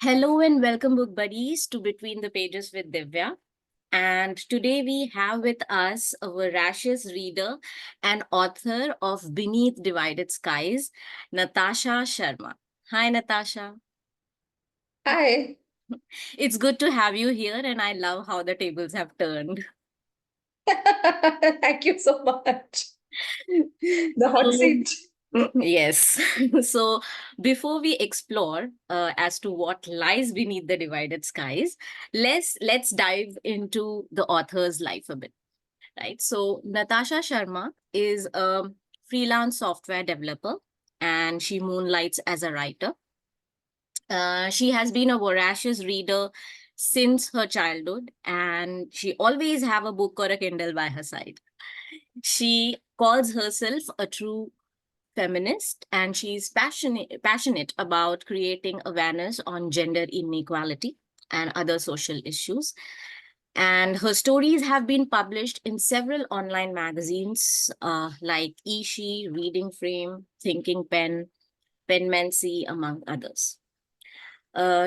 Hello and welcome, book buddies, to Between the Pages with Divya. And today we have with us a voracious reader and author of Beneath Divided Skies, Natasha Sharma. Hi, Natasha. Hi. It's good to have you here, and I love how the tables have turned. Thank you so much. The hot So, seat. yes. So, before we explore as to what lies beneath the divided skies, let's dive into the author's life a bit. Right. So Natasha Sharma is a freelance software developer and she moonlights as a writer. She has been a voracious reader since her childhood and she always have a book or a Kindle by her side. She calls herself a true feminist and she's passionate about creating awareness on gender inequality and other social issues. And her stories have been published in several online magazines like Ishi, Reading Frame, Thinking Pen, Penmancy, among others.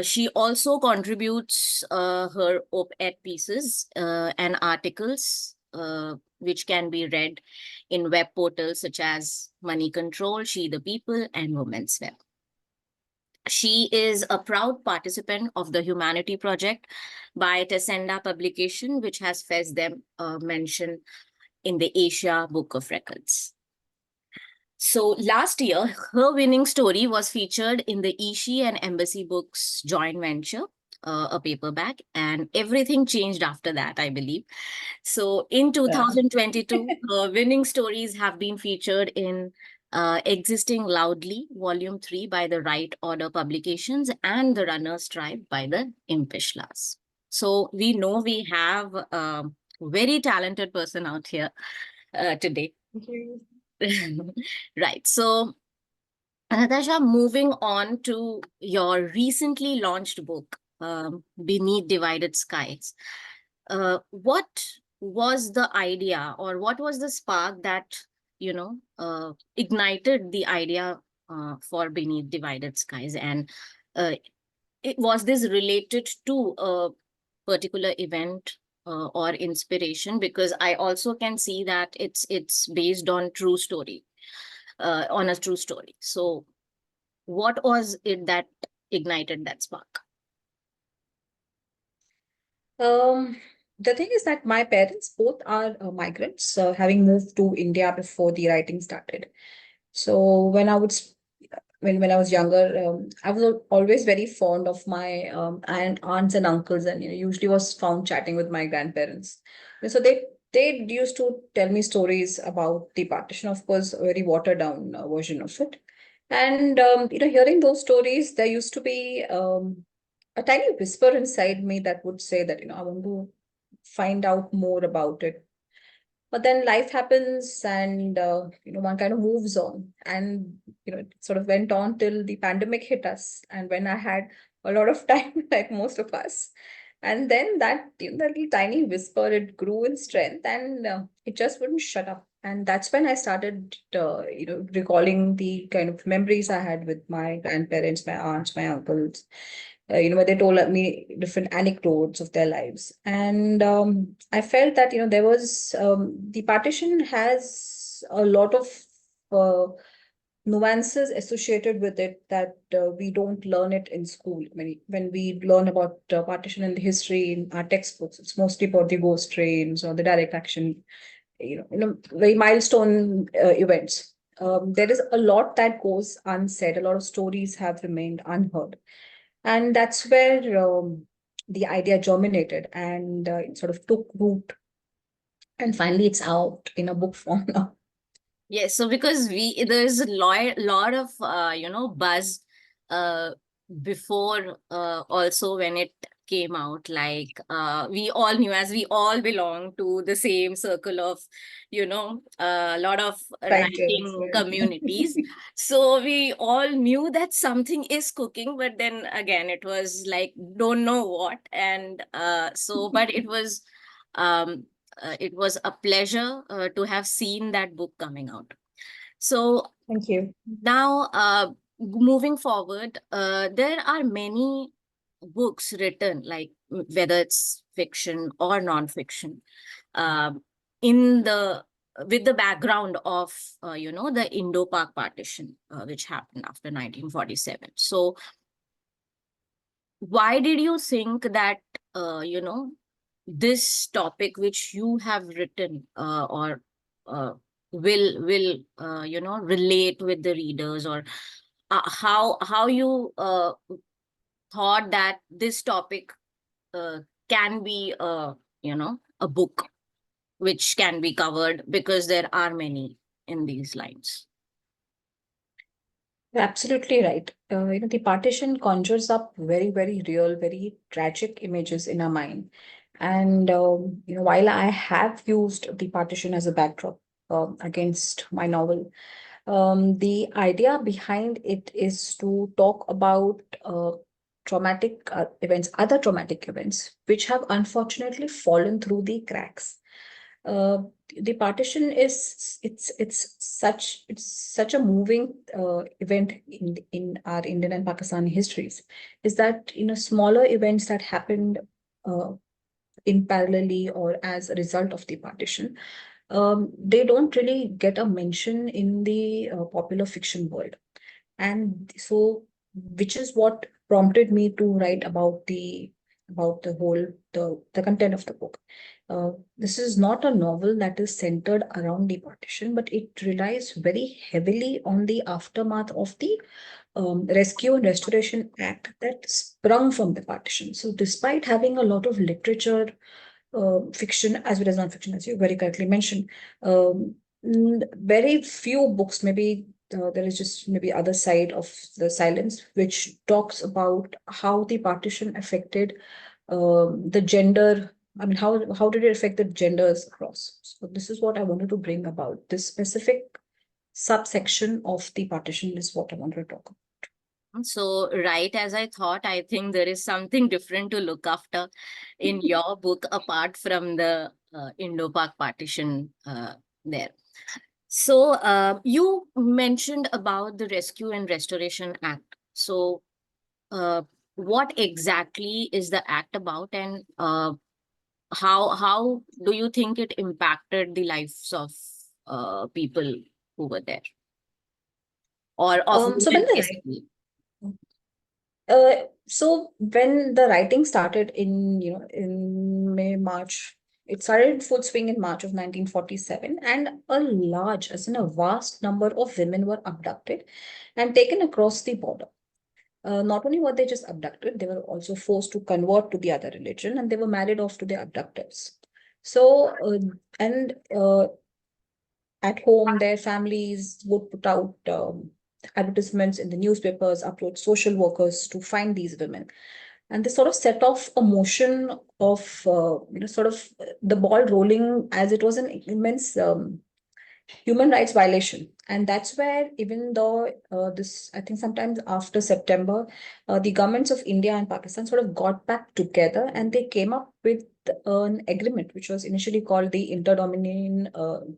She also contributes her op-ed pieces and articles, which can be read in web portals such as Money Control, She the People, and Women's Web. She is a proud participant of the Humanity Project by Tessenda Publication, which has fetched them a mention in the Asia Book of Records. So last year, her winning story was featured in the Ishi and Embassy Books joint venture, a paperback, and everything changed after that, I believe. So in Yeah. 2022, winning stories have been featured in Existing Loudly, Volume 3 by the Right Order Publications and The Runner's Tribe by the Impishlas. So we know we have a very talented person out here today. Thank you. Right. So, Natasha, moving on to your recently launched book, Beneath Divided Skies. What was the idea or what was the spark that, ignited the idea for Beneath Divided Skies? And was this related to a particular event or inspiration? Because I also can see that it's based on true story, on a true story. So, what was it that ignited that spark? Um, the thing is that my parents both are migrants, having moved to India before the writing started. So when I was younger, I was always very fond of my aunts and uncles, and usually was found chatting with my grandparents. And so they used to tell me stories about the partition, of course, a very watered down version of it. And hearing those stories, there used to be a tiny whisper inside me that would say that I want to find out more about it. But then life happens, and one kind of moves on, and it sort of went on till the pandemic hit us, and when I had a lot of time, like most of us. And then that little tiny whisper, it grew in strength, and it just wouldn't shut up. And that's when I started recalling the kind of memories I had with my grandparents, my aunts, my uncles, where they told me different anecdotes of their lives. And I felt that, there was, the partition has a lot of uh, nuances associated with it that we don't learn it in school. When we learn about partition and history in our textbooks, it's mostly about the ghost trains or the direct action, very milestone events. There is a lot that goes unsaid. A lot of stories have remained unheard, and that's where the idea germinated, and it sort of took root, and finally it's out in a book form now. Yes, so because there's a lot of buzz uh before also when it came out, like we all knew, as we all belong to the same circle of a lot of Writers, writing right? communities, so we all knew that something is cooking, but then again it was like don't know what. And so but um it was a pleasure to have seen that book coming out. So Thank you. now, moving forward, there are many. books written, like whether it's fiction or non-fiction, um, in the with the background of the Indo-Pak partition, which happened after 1947. So why did you think that this topic which you have written, or uh, will relate with the readers, or how you thought that this topic can be a book which can be covered, because there are many in these lines. You're absolutely right. The partition conjures up very, very real, very tragic images in our mind. And while I have used the partition as a backdrop against my novel, the idea behind it is to talk about traumatic events, other traumatic events, which have unfortunately fallen through the cracks. uh, the partition is it's such a moving event in our Indian and Pakistani histories. Is that smaller events that happened uh, in parallelly or as a result of the partition, they don't really get a mention in the popular fiction world. And so, which is what prompted me to write about the whole the content of the book. This is not a novel that is centered around the partition, but it relies very heavily on the aftermath of the Rescue and Restoration Act that sprung from the partition. So, despite having a lot of literature, fiction as well as non-fiction, as you very correctly mentioned, very few books, maybe there is just maybe other side of the silence, which talks about how the partition affected the gender. I mean, how did it affect the genders across? So this is what I wanted to bring about. This specific subsection of the partition is what I wanted to talk about. So, right as I thought, I think there is something different to look after in your book apart from the Indo-Pak partition there. So, you mentioned about the Rescue and Restoration Act. So, uh, what exactly is the act about, and how do you think it impacted the lives of people who were there, or of So women when the basically? So when the writing started in in May March, it started in full swing in March of 1947, and a large, as in a vast number of women were abducted and taken across the border. Not only were they just abducted, they were also forced to convert to the other religion, and they were married off to their abductors. So, and at home, their families would put out advertisements in the newspapers, upload social workers to find these women. And this sort of set off a motion of, sort of the ball rolling, as it was an immense human rights violation. And that's where, even though this, I think sometimes after September, the governments of India and Pakistan sort of got back together and they came up with an agreement, which was initially called the Inter-Dominion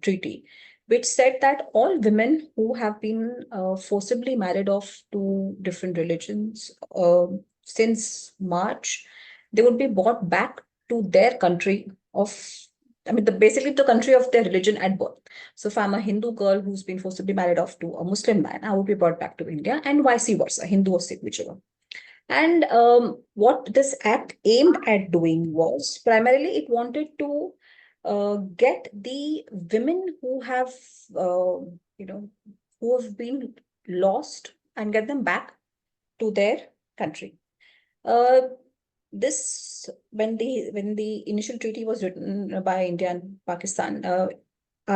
Treaty, which said that all women who have been forcibly married off to different religions since March, they would be brought back to their country of, I mean, basically the country of their religion at birth. So if I'm a Hindu girl who's been forcibly married off to a Muslim man, I would be brought back to India, and vice versa, Hindu or Sikh, whichever. And what this act aimed at doing was primarily it wanted to get the women who have, you know, who have been lost and get them back to their country. Uh, this when the initial treaty was written by India and Pakistan, our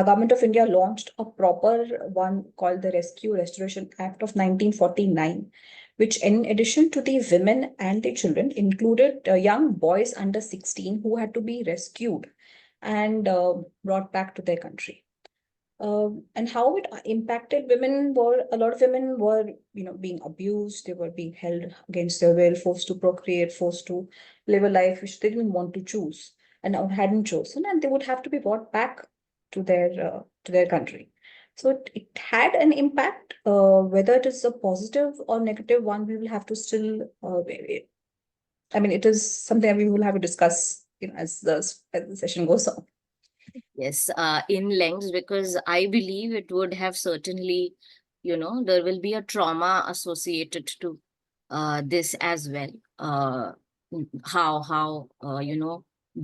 government of India launched a proper one called the Rescue Restoration Act of 1949, which, in addition to the women and the children, included young boys under 16 who had to be rescued and brought back to their country. And how it impacted women were, a lot of women were, being abused. They were being held against their will, forced to procreate, forced to live a life which they didn't want to choose and hadn't chosen, and they would have to be brought back to their country. So it had an impact. Whether it is a positive or negative one, we will have to still wait. I mean, it is something that we will have to discuss, as the session goes on. Yes, in lengths, because I believe it would have certainly, there will be a trauma associated to this as well. How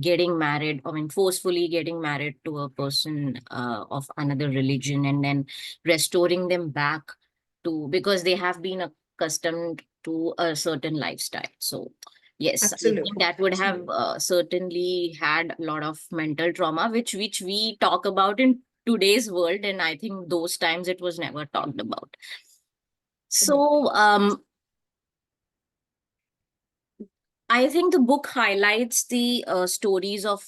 getting married, I mean, forcefully getting married to a person of another religion, and then restoring them back to, because they have been accustomed to a certain lifestyle. So yes, I think Absolutely. that would have Absolutely. certainly had a lot of mental trauma, which we talk about in today's world, and I think those times it was never talked about. So I think the book highlights the stories of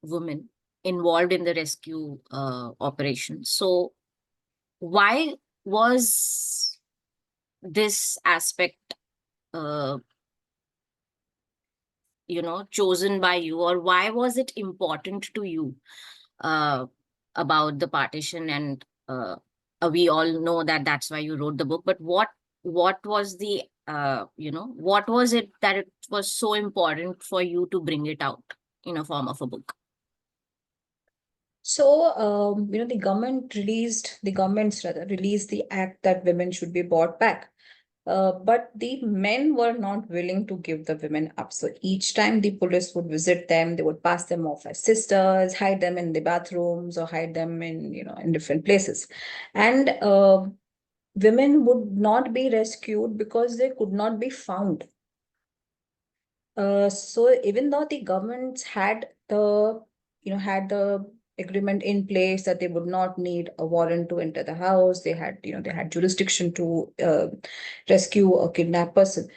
women involved in the rescue operation. So why was this aspect uh, chosen by you, or why was it important to you uh, about the partition? And we all know that that's why you wrote the book, but what was the what was it that it was so important for you to bring it out in a form of a book? So, the governments rather released the act that women should be brought back. But the men were not willing to give the women up. So each time the police would visit them, they would pass them off as sisters, hide them in the bathrooms, or hide them in different places. And women would not be rescued because they could not be found. So even though the governments had the agreement in place that they would not need a warrant to enter the house, they had jurisdiction to rescue a kidnapped person.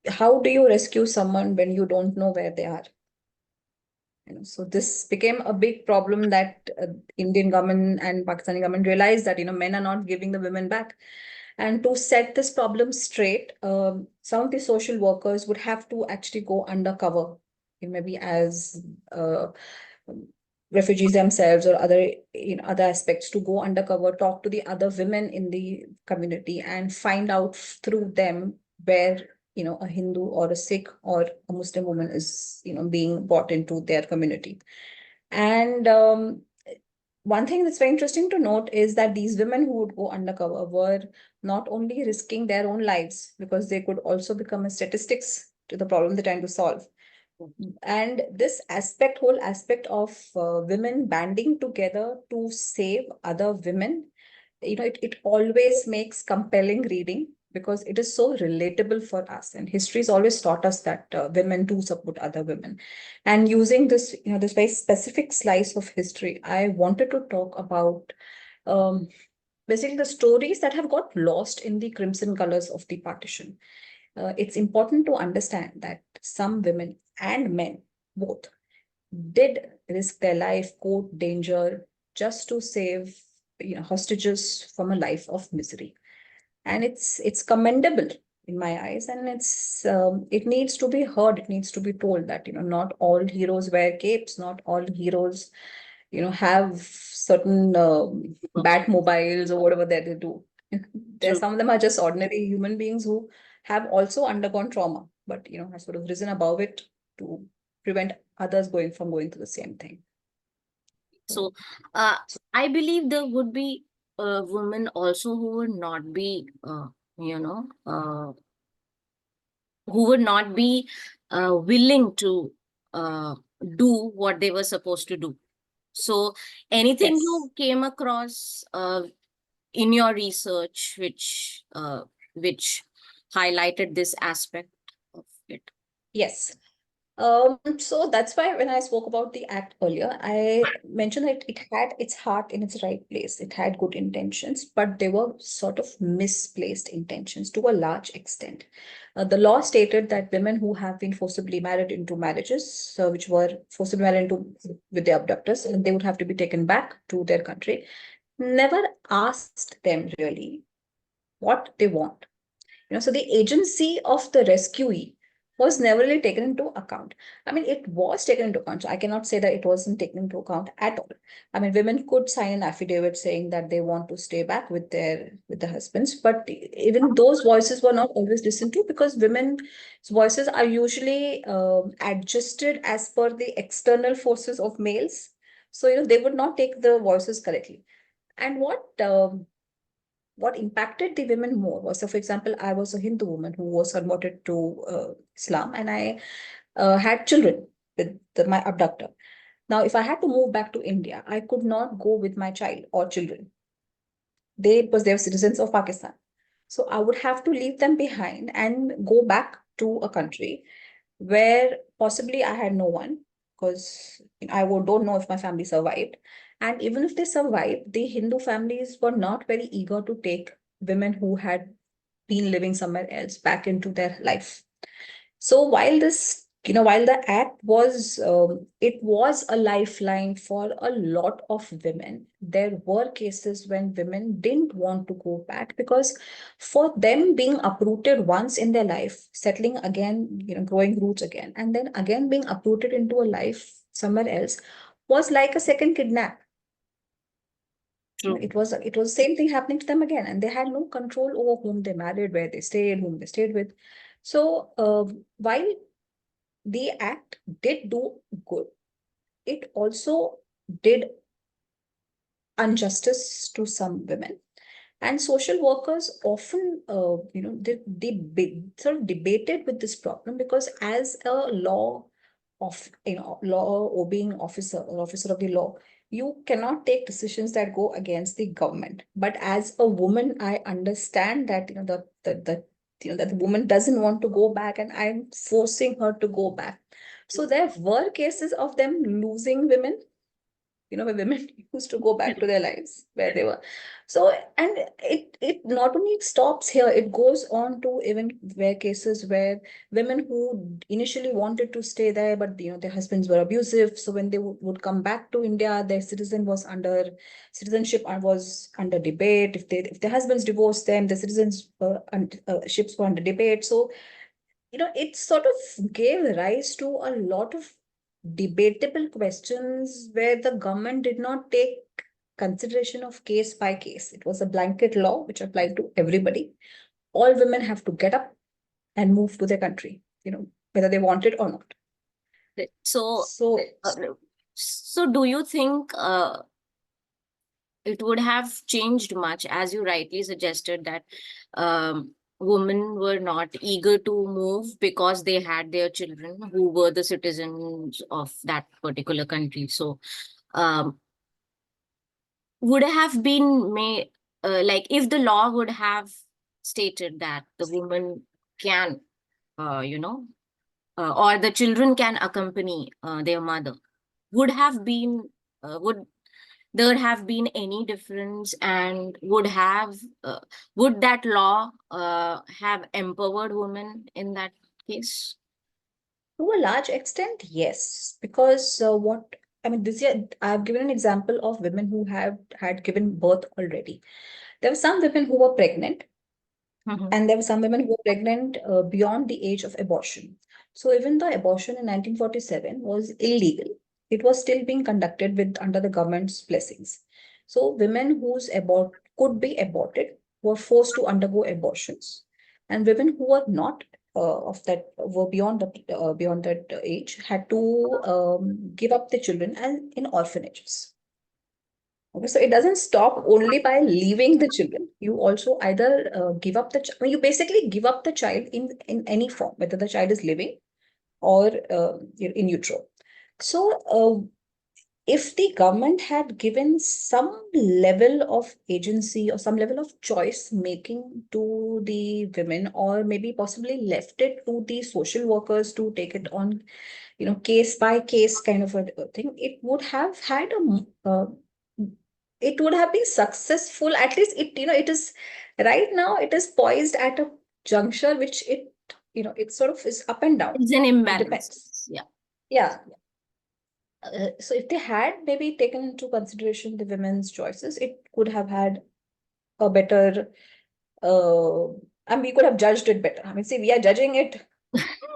How do you rescue someone when you don't know where they are? So this became a big problem that Indian government and Pakistani government realized that men are not giving the women back. And to set this problem straight, some of the social workers would have to actually go undercover, maybe as uh, refugees themselves, or other aspects, to go undercover, talk to the other women in the community, and find out through them where a Hindu or a Sikh or a Muslim woman is being brought into their community. And one thing that's very interesting to note is that these women who would go undercover were not only risking their own lives, because they could also become a statistics to the problem they're trying to solve. And this whole aspect of women banding together to save other women, it always makes compelling reading, because it is so relatable for us. And history has always taught us that women do support other women. And using this very specific slice of history, I wanted to talk about um, basically the stories that have got lost in the crimson colors of the partition. It's important to understand that some women and men both did risk their life, quote, danger, just to save hostages from a life of misery. And it's commendable in my eyes, and it needs to be heard. It needs to be told that not all heroes wear capes, not all heroes have certain bat mobiles or whatever that they do. There's True. some of them are just ordinary human beings who have also undergone trauma, but have sort of risen above it to prevent others going through the same thing. So uh, I believe there would be women also who would not be you know uh, who would not be willing to uh, do what they were supposed to do. So, anything Yes. you came across in your research which highlighted this aspect of it? Yes. So that's why when I spoke about the act earlier, I mentioned that it had its heart in its right place. It had good intentions, but they were sort of misplaced intentions to a large extent. The law stated that women who have been forcibly married into marriages, so which were forcibly married into with their abductors, and they would have to be taken back to their country, never asked them really what they want. So the agency of the rescuee was never really taken into account. I mean, it was taken into account. So I cannot say that it wasn't taken into account at all. I mean, women could sign an affidavit saying that they want to stay back with their husbands, but even those voices were not always listened to, because women's voices are usually adjusted as per the external forces of males. So, they would not take the voices correctly. And what impacted the women more was, so for example, I was a Hindu woman who was converted to Islam, and I had children with my abductor. Now, if I had to move back to India, I could not go with my child or children. Because they were citizens of Pakistan. So I would have to leave them behind and go back to a country where possibly I had no one, because don't know if my family survived. And even if they survived, the Hindu families were not very eager to take women who had been living somewhere else back into their life. So while the act was, it was a lifeline for a lot of women, there were cases when women didn't want to go back, because for them, being uprooted once in their life, settling again, growing roots again, and then again being uprooted into a life somewhere else, was like a second kidnap. True. It was the same thing happening to them again, and they had no control over whom they married, where they stayed, whom they stayed with. So while the act did do good, it also did injustice to some women. And social workers often, they sort of debated with this problem, because as a law obeying officer or officer of the law, you cannot take decisions that go against the government. But as a woman, I understand that, that the woman doesn't want to go back, and I'm forcing her to go back. So there were cases of them losing women, where women used to go back to their lives where they were. So, and it not only stops here, it goes on to even where cases where women who initially wanted to stay there, but their husbands were abusive. So when they would come back to India, their citizenship was under debate. If their husbands divorced them, the citizens ships were under debate. So it sort of gave rise to a lot of debatable questions where the government did not take consideration of case by case. It was a blanket law which applied to everybody. All women have to get up and move to their country, whether they want it or not. So, So, uh, so do you think it would have changed much, as you rightly suggested that women were not eager to move because they had their children who were the citizens of that particular country. So, um, would have been may like if the law would have stated that the woman can, you know, or the children can accompany their mother, would have been would there have been any difference, and would that law have empowered women in that case? to a large extent, yes, because what I mean, this year I've given an example of women who have had given birth already. There were some women who were pregnant, Mhm. and there were some women who were pregnant beyond the age of abortion. So even though abortion in 1947 was illegal, it was still being conducted with under the government's blessings. So women whose abort could be aborted were forced to undergo abortions, and women who were not of that were beyond that age had to give up their children and in orphanages. Okay, so it doesn't stop only by leaving the children. You also either give up I mean, you basically give up the child in any form, whether the child is living or in utero. So, if the government had given some level of agency or some level of choice making to the women, or maybe possibly left it to the social workers to take it on, case by case kind of a thing, it would have been successful. At least it is right now, it is poised at a juncture which it sort of is up and down. It's an It imbalance. depends. Yeah. Yeah. So if they had maybe taken into consideration the women's choices, it could have had a better, uh, and we could have judged it better. I mean, see, we are judging it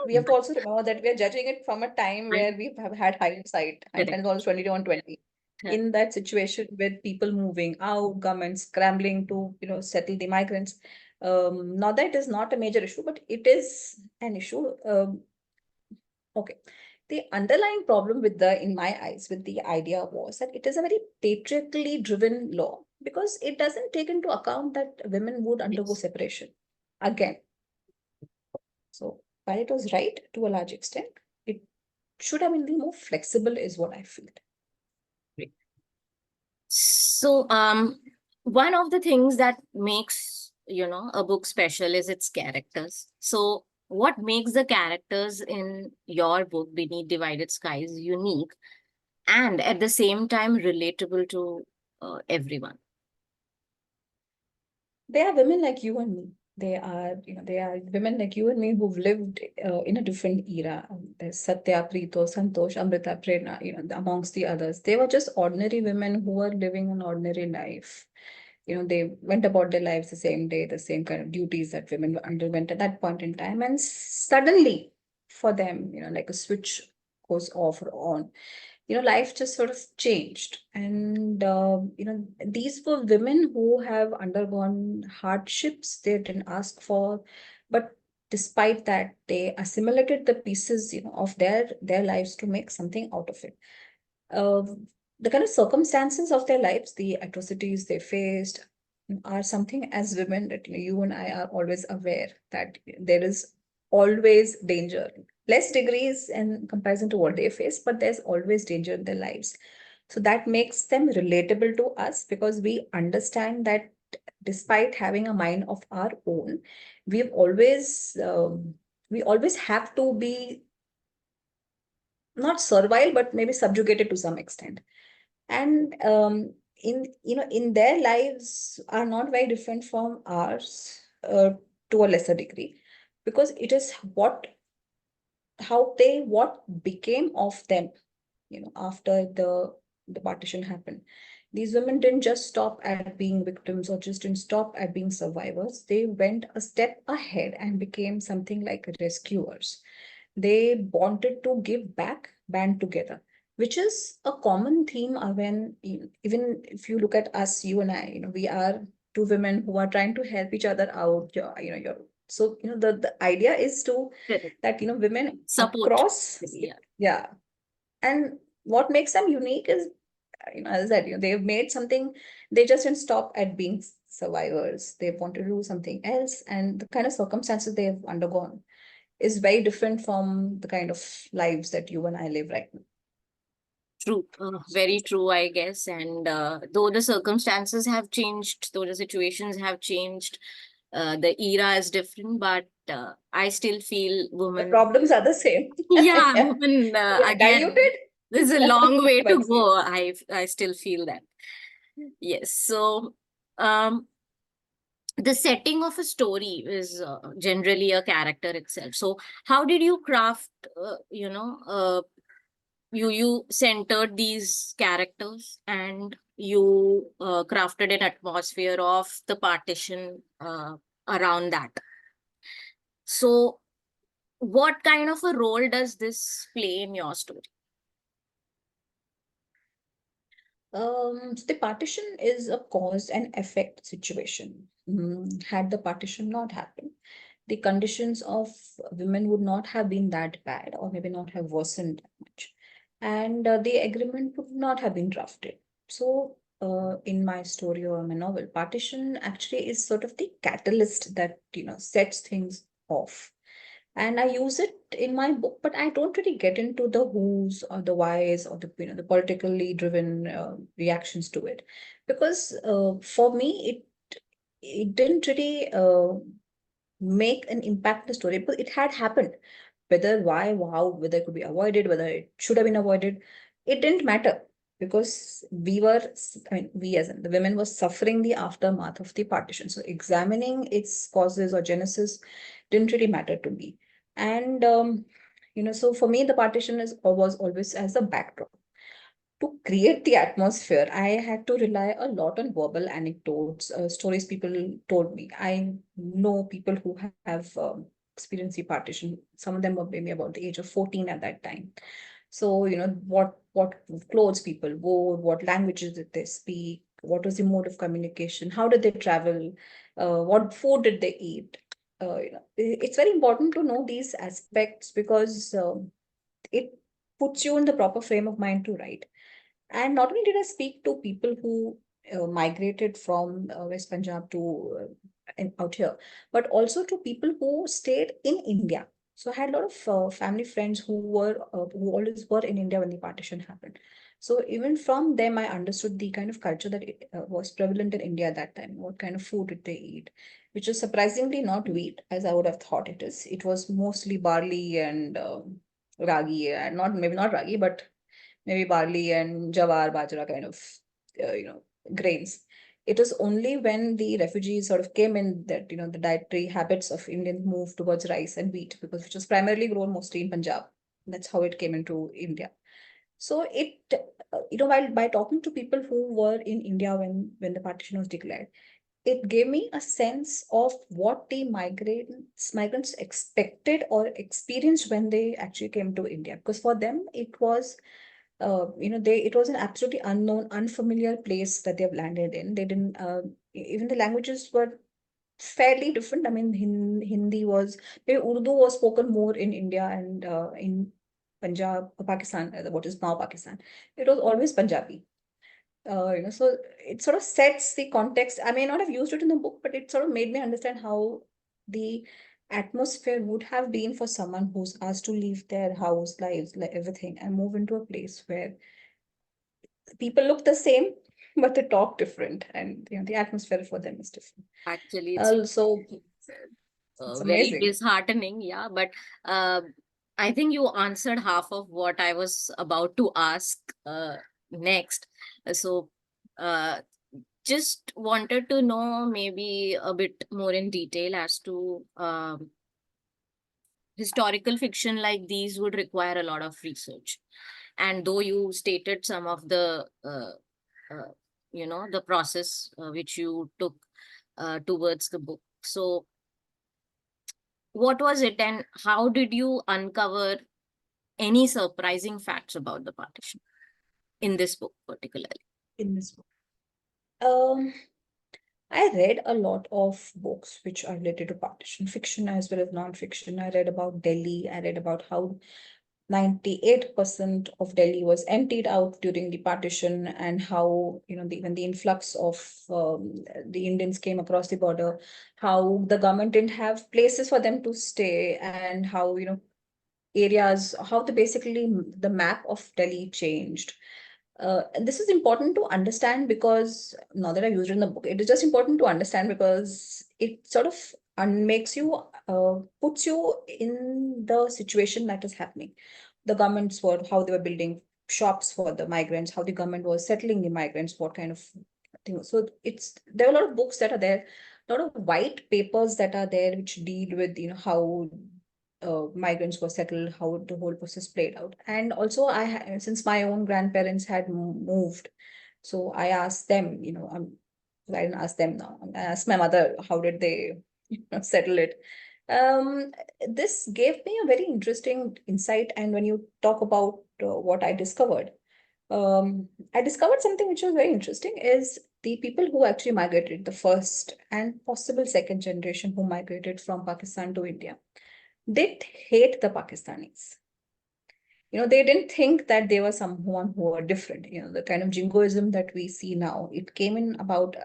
we have to also remember that we are judging it from a time I where we have had hindsight. correct. Hindsight was 2020. Correct. In that situation with people moving out, governments scrambling to, settle the migrants. Now that is not a major issue, but it is an issue. Okay. The underlying problem with in my eyes, with the idea was that it is a very patriarchally driven law because it doesn't take into account that women would undergo Yes. separation again. So while it was right to a large extent, it should have been more flexible, is what I feel. Great. So, one of the things that makes, a book special is its characters. So, what makes the characters in your book, Beneath Divided Skies, unique and at the same time relatable to everyone? They are women like you and me. They are women like you and me who've lived in a different era. There's Satya, Preeto, Santosh, Amrita, Prerna, amongst the others. They were just ordinary women who were living an ordinary life. They went about their lives the same day, the same kind of duties that women underwent at that point in time. And suddenly, for them, like a switch goes off or on, life just sort of changed. And, these were women who have undergone hardships they didn't ask for. But despite that, they assimilated the pieces, of their lives to make something out of it. Uh, the kind of circumstances of their lives, the atrocities they faced, are something as women that you and I are always aware that there is always danger. Less degrees in comparison to what they face, but there's always danger in their lives. So that makes them relatable to us because we understand that despite having a mind of our own, we've always we always have to be not servile, but maybe subjugated to some extent. And in their lives are not very different from ours to a lesser degree, because it is what became of them, after the partition happened. These women didn't just stop at being victims or just didn't stop at being survivors. They went a step ahead and became something like rescuers. They wanted to give back, band together, which is a common theme when even if you look at us, you and I, we are two women who are trying to help each other out. So the idea is to Correct. that women Support. across, Yeah. yeah. And what makes them unique is, as I said, they've made something. They just didn't stop at being survivors. They want to do something else, and the kind of circumstances they have undergone is very different from the kind of lives that you and I live right now. True, very true, I guess. And though the circumstances have changed, though the situations have changed, the era is different, but I still feel The women, problems are the same. yeah, women, again, Diluted, there's a long way to but same. go. I still feel that. Yes. So, um, the setting of a story is generally a character itself. So, how did you craft, you centered these characters and you crafted an atmosphere of the partition around that. So what kind of a role does this play in your story? So the partition is a cause and effect situation. Had the partition not happened, the conditions of women would not have been that bad, or maybe not have worsened that much, and the agreement would not have been drafted. So, in my story or my novel, partition actually is sort of the catalyst that sets things off, and I use it in my book, but I don't really get into the who's or the whys or the politically driven reactions to it, because for me it didn't really make an impact in the story, but it had happened. Whether why, how, whether it could be avoided, whether it should have been avoided, it didn't matter, because we as in the women were suffering the aftermath of the partition. So examining its causes or genesis didn't really matter to me. And so for me, the partition was always as a backdrop. To create the atmosphere, I had to rely a lot on verbal anecdotes, stories people told me. I know people who have experience the partition. Some of them were maybe about the age of 14 at that time. So, what clothes people wore, what languages did they speak, what was the mode of communication, how did they travel, what food did they eat. It's very important to know these aspects because it puts you in the proper frame of mind to write. And not only did I speak to people who migrated from West Punjab to out here, but also to people who stayed in India. So I had a lot of family friends who always were in India when the partition happened. So even from them, I understood the kind of culture that was prevalent in India at that time. What kind of food did they eat? Which was surprisingly not wheat, as I would have thought it is. It was mostly barley and ragi, and not maybe not ragi, but maybe barley and jawar, bajra kind of, grains. It was only when the refugees sort of came in that, the dietary habits of Indians moved towards rice and wheat, because which was primarily grown mostly in Punjab. That's how it came into India. So while by talking to people who were in India when the partition was declared, it gave me a sense of what the migrants expected or experienced when they actually came to India. Because for them, it was it was an absolutely unknown, unfamiliar place that they've landed in. They didn't even the languages were fairly different. I mean, Hindi was maybe Urdu was spoken more in India and in Punjab, Pakistan, what is now Pakistan. It was always Punjabi. So it sort of sets the context. I may not have used it in the book, but it sort of made me understand how the atmosphere would have been for someone who's asked to leave their house, lives, like everything, and move into a place where people look the same, but they talk different, and the atmosphere for them is different. Actually, So it's very amazing. disheartening. Yeah, but uh, I think you answered half of what I was about to ask next. So, uh, just wanted to know maybe a bit more in detail as to historical fiction like these would require a lot of research. And though you stated some of the uh, the process which you took towards the book, so what was it and how did you uncover any surprising facts about the partition in this book particularly? In this book, um I read a lot of books which are related to partition, fiction as well as non-fiction. I read about Delhi. I read about how 98% of Delhi was emptied out during the partition, and how, when the influx of the Indians came across the border, how the government didn't have places for them to stay, and how, areas, how basically the map of Delhi changed. And this is important to understand because now that I've used it in the book, it is just important to understand because it sort of makes you, puts you in the situation that is happening. The governments were, how they were building shops for the migrants, how the government was settling the migrants, what kind of thing. So there are a lot of books that are there, a lot of white papers that are there which deal with, how migrants were settled, how the whole process played out. And also, since my own grandparents had moved, so I asked them, I didn't ask them now. I asked my mother, how did they, settle it? Um, this gave me a very interesting insight. And when you talk about what I discovered something which was very interesting is the people who actually migrated, the first and possible second generation who migrated from Pakistan to India, did hate the Pakistanis. They didn't think that they were someone who were different. The kind of jingoism that we see now, it came in about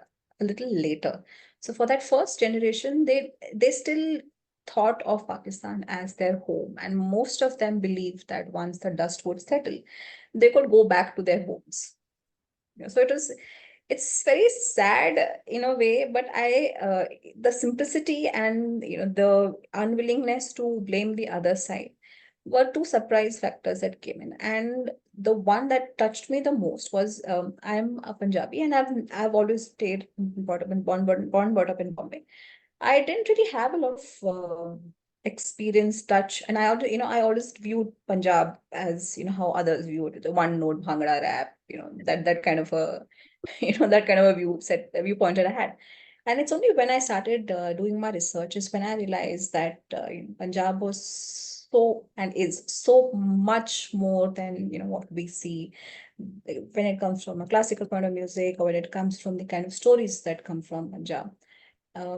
a little later. So for that first generation, they still thought of Pakistan as their home, and most of them believed that once the dust would settle, they could go back to their homes. So it's very sad in a way, but the simplicity and the unwillingness to blame the other side were two surprise factors that came in. And the one that touched me the most was, I'm a Punjabi, and I've always stayed, brought up in born brought up in Bombay. I didn't really have a lot of experience, touch, and I always viewed Punjab as, how others viewed the one note bhangra rap, that kind of a that kind of a viewpoint that I had. And it's only when I started doing my research is when I realized that Punjab was so and is so much more than what we see when it comes from a classical point of music or when it comes from the kind of stories that come from Punjab.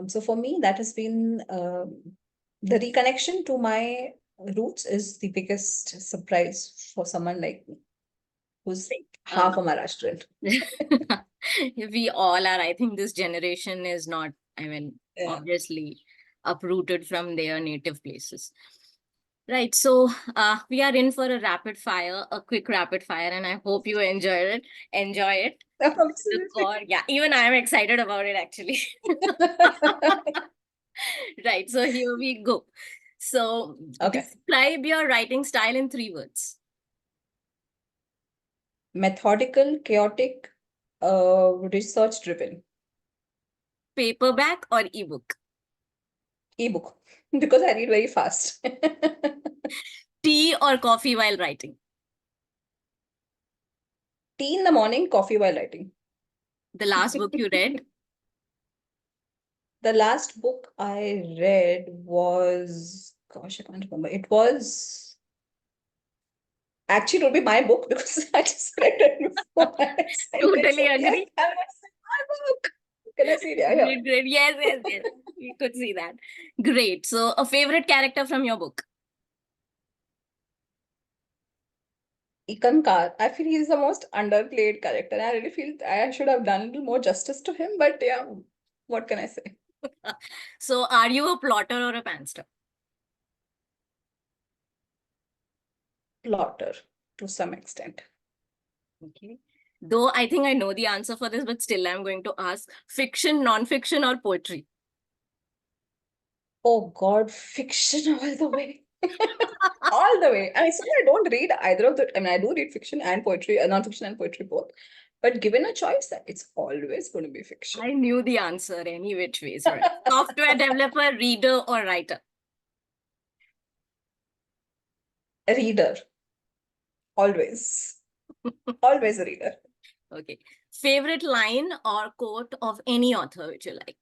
So for me, that has been the reconnection to my roots is the biggest surprise for someone like me who's Uh, half a Maharashtrian. we all are. I think this generation is not, I mean, Yeah. obviously uprooted from their native places. Right. So we are in for a rapid fire, a quick rapid fire, and I hope you enjoy it. Enjoy it. The Absolutely. core. Yeah, even I am excited about it actually. Right. So here we go. So Okay. describe your writing style in 3 words. Methodical, chaotic, research driven. Paperback or ebook? Ebook. Because I read very fast. Tea or coffee while writing? Tea in the morning, coffee while writing. The last book you read? The last book I read was, gosh, I can't remember. It was actually, it would be my book because I just read it before I sent it. Totally So, yes, agree. I must say my book. Can I see it? Yeah, Great, great. Yes, yes, yes. We could see that. Great. So, a favorite character from your book? Ikankar. I feel he's the most underplayed character. I really feel I should have done a little more justice to him, but yeah, what can I say? So, are you a plotter or a pantser? Plotter to some extent. Okay. Though I think I know the answer for this, but still I'm going to ask fiction, non-fiction, or poetry? Oh God, fiction all the way. All the way. I mean, I don't read either of the. I mean, I do read fiction and poetry, non-fiction and poetry both. But given a choice, it's always going to be fiction. I knew the answer any which ways, right? Software developer, reader, or writer? A reader, always, always a reader. Okay. Favorite line or quote of any author which you like?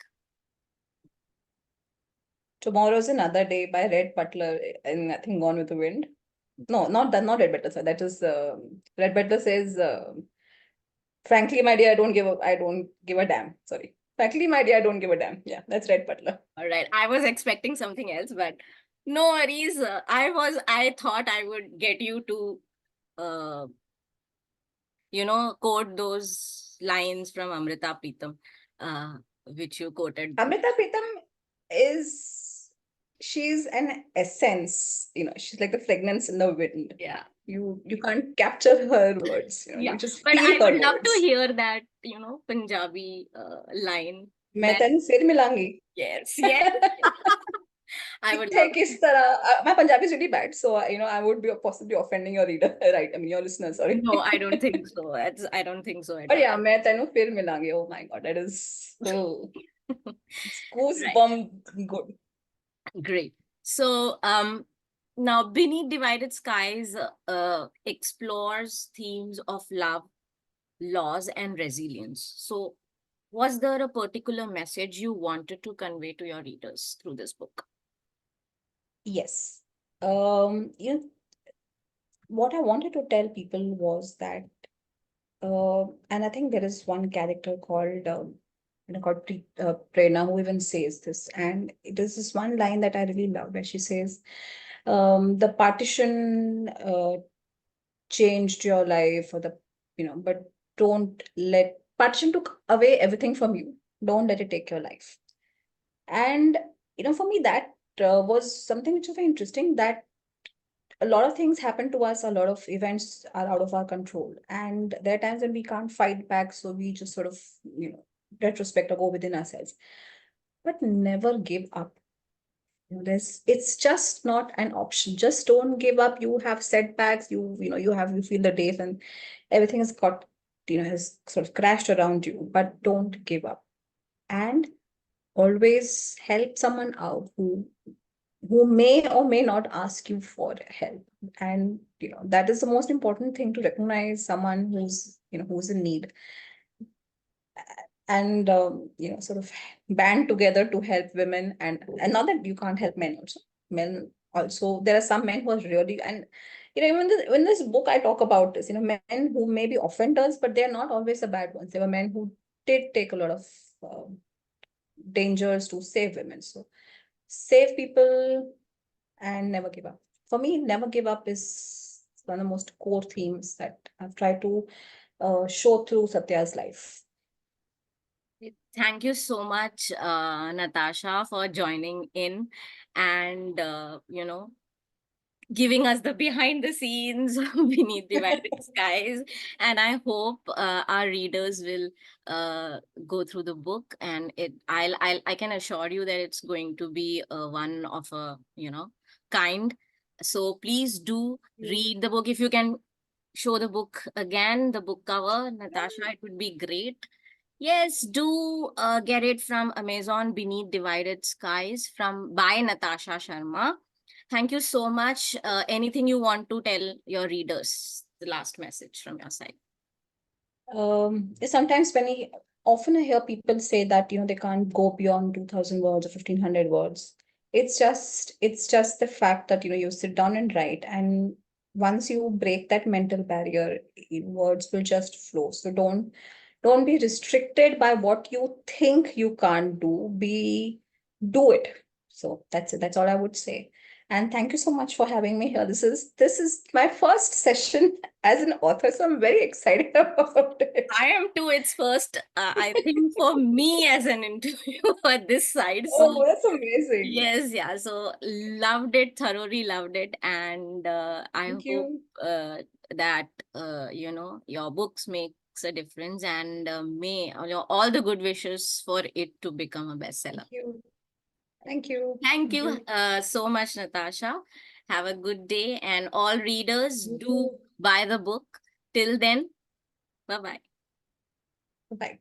Tomorrow's Another Day by Red Butler, and I think Gone with the Wind. No, not that, not Red Butler. Sorry, that is Red Butler says, "Frankly, my dear, I don't give a damn." Sorry, frankly, my dear, I don't give a damn. Yeah, that's Red Butler. All right. I was expecting something else, but no worries. I thought I would get you to, uh, quote those lines from Amrita Pritam, uh, which you quoted. Amrita Pritam is she's an essence. She's like the fragrance in the wind. Yeah. You can't capture her words. Yeah. You just But feel I her would love to words. hear that, Punjabi line. मैं That, तेन फिर मिलांगी. yes, yes. I would है love किस तरह my Punjabi is really bad, so I would be possibly offending your reader, right? I mean your listeners, sorry. No, I don't think so. I don't think so at But all. yeah, मैं तेन फिर मिलांगी. Oh my God, that is it's Right. goosebump good. Great. So, now Beneath Divided Skies explores themes of love, loss, and resilience. So, was there a particular message you wanted to convey to your readers through this book? Yes. What I wanted to tell people was that, and I think there is one character called Prerna who even says this, and it is this one line that I really love where she says, "The partition changed your life, or but don't let partition took away everything from you. Don't let it take your life." And for me, that was something which was very interesting. That a lot of things happen to us, a lot of events are out of our control, and there are times when we can't fight back, so we just sort of retrospect or go within ourselves, but never give up. It's just not an option. Just don't give up. You have setbacks, you feel the days and everything has got has sort of crashed around you, but don't give up, and always help someone out who may or may not ask you for help. And that is the most important thing, to recognize someone who's in need. and sort of band together to help women, and not that you can't help men also. Men also, there are some men who are really, and even in this book I talk about this, men who may be offenders, but they're not always the bad ones. There were men who did take a lot of dangers to save women. So save people and never give up. For me, never give up is one of the most core themes that I've tried to show through Satya's life. Thank you so much, Natasha, for joining in and, giving us the behind the scenes beneath divided skies. And I hope our readers will go through the book, and I can assure you that it's going to be one of a kind. So please do read the book. If you can show the book again, the book cover, Natasha, it would be great. Yes, do get it from Amazon, Beneath Divided Skies, from by Natasha Sharma. Thank you so much. Anything you want to tell your readers? The last message from your side. Sometimes often I hear people say that they can't go beyond 2,000 words or 1,500 words. It's just the fact that you sit down and write, and once you break that mental barrier, words will just flow. So don't be restricted by what you think you can't do. Do it. So that's it. That's all I would say. And thank you so much for having me here. This is my first session as an author, so I'm very excited about it. I am too. It's first, I think, for me as an interviewer this side. So Oh, that's amazing. yes, yeah. So loved it, thoroughly loved it, and I Thank hope you. that your books makes a difference, and may all the good wishes for it to become a bestseller. Thank you. Thank you. Thank Thank you you. so much, Natasha. Have a good day, and all readers You do too. buy the book. Till then, bye bye. Bye.